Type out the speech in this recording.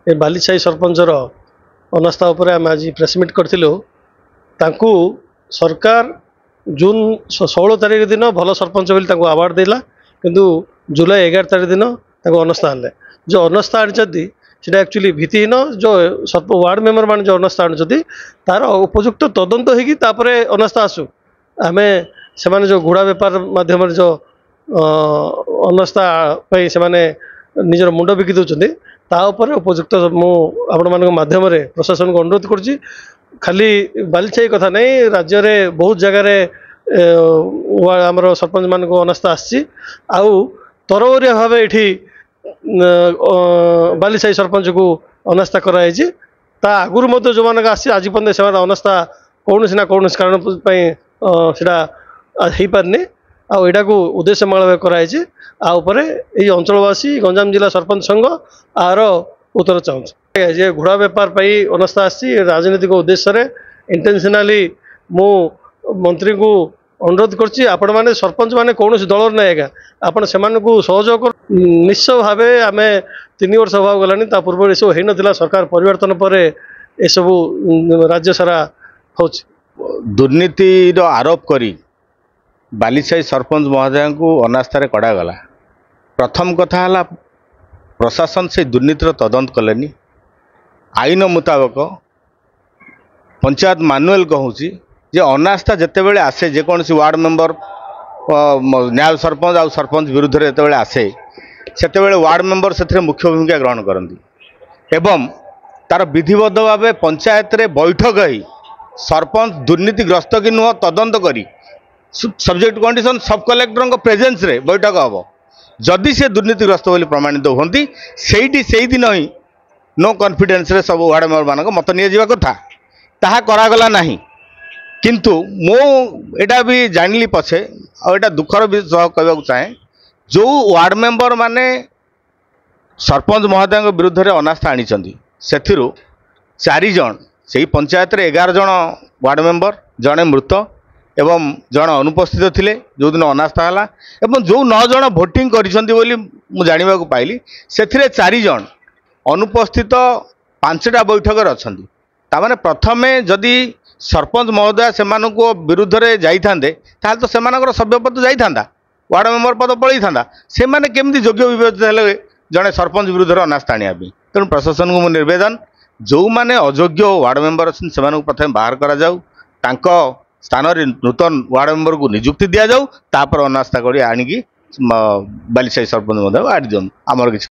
ए बालीसाही सरपंचर अनास्था उपर आम आज प्रेसमिट करूँ तांकू सरकार जून 16 तारीख दिन भल सरपंच बोली आवार्ड देला किंतु जुलाई 11 तारीख दिन अनास्था आने जो अनास्था आनी से एक्चुअली भित्तिहीन जो वार्ड मेंबर मान जो अनास्था आनी तार उपयुक्त तदंत होपर अनास्था आसू आम से जो घोड़ा बेपार माध्यम जो अनास्था से निजर मुंड बिकी दौरान तापर उपयुक्त मुझे माध्यम प्रशासन को अनुरोध करुच्ची खाली बालीसाही कथा नहीं राज्य में बहुत जगार आमर सरपंच मान को अनास्था आसी तरबरिया भाव ये बालीसाही सरपंच को अनास्था कराई आगुरी जो मैंने आसी आज पर्यटन से अनास्था कौन ना कौन कारण हो पारनी आईटा को उद्देश्य मूल कराई ये अंचलवासी गंजाम जिला सरपंच संघ आर उत्तर चाहूँ जे घोड़ा बेपार अनास्था आसी राजनीतिक उद्देश्य इंटेंशनाली मु मंत्री को अनुरोध करछि आपण माने सरपंच माने कौन दल ना आज्ञा आपण से सहयोग निश्चय भाव आम 3 वर्ष अभाव गलानी पूर्व सब हो ना सरकार परिवर्तन पर यू राज्य सारा हो दुर्नीति आरोप करी बालीसाही सरपंच महोदय को अनास्था कड़ागला प्रथम कथा है प्रशासन से दुर्नीतिर तदंत कलेनी आईन मुताबक पंचायत मानुएल कहूँ जे अनास्था जिते बड़े आसे जेकोसी वार्ड मेंबर न्याय सरपंच आ सरपंच विरुद्ध में जिते आसे से वार्ड मेंबर से मुख्य भूमिका ग्रहण करती एवं तार विधिबद्ध भाव पंचायत रे बैठक ही सरपंच दुर्नीतिग्रस्त कि नुह तदंत करी सब्जेक्ट कंडीशन सब कलेक्टर प्रेजेंस रे बैठक हम जदि से दुर्नीतिग्रस्त बोली प्रमाणित होती से दिन ही नो कॉन्फिडेंस रे सब वार्ड मेंबर मान मत नि कथा ताहा करागला नहीं किंतु मो एटा भी जानिली पछे आटा दुखर भी कहवा चाहे जो वार्ड मेंबर माने सरपंच महोदय विरुद्ध में अनास्था आनी से 4 जन से पंचायत रे 11 जन वार्ड मेंबर जड़े मृत एवं जन अनुपस्थित थिले जो दिन अनास्था है एवं जो 9 जन भोटिंग करी जाना पाइली से 4 जन अनुपस्थित 5टा बैठक अच्छा तामाने प्रथमे जदि सरपंच महोदय से विरुद्ध में जाइए तो से सभ्य पद जाइए वार्ड मेंबर पद पलि था से केमती योग्य विवेचित है जड़े सरपंच विरुद्ध में अनास्था आने तेणु प्रशासन को निर्वेदन जो मैंने अयोग्य वार्ड मेंबर अच्छे से प्रथम बाहर करा स्थान नूतन वार्ड मेंबर को नियुक्ति दि जाऊ तापर अनास्था कर आणिकी बालीसाही सरपंच आड़ दिखाँ आमर किसी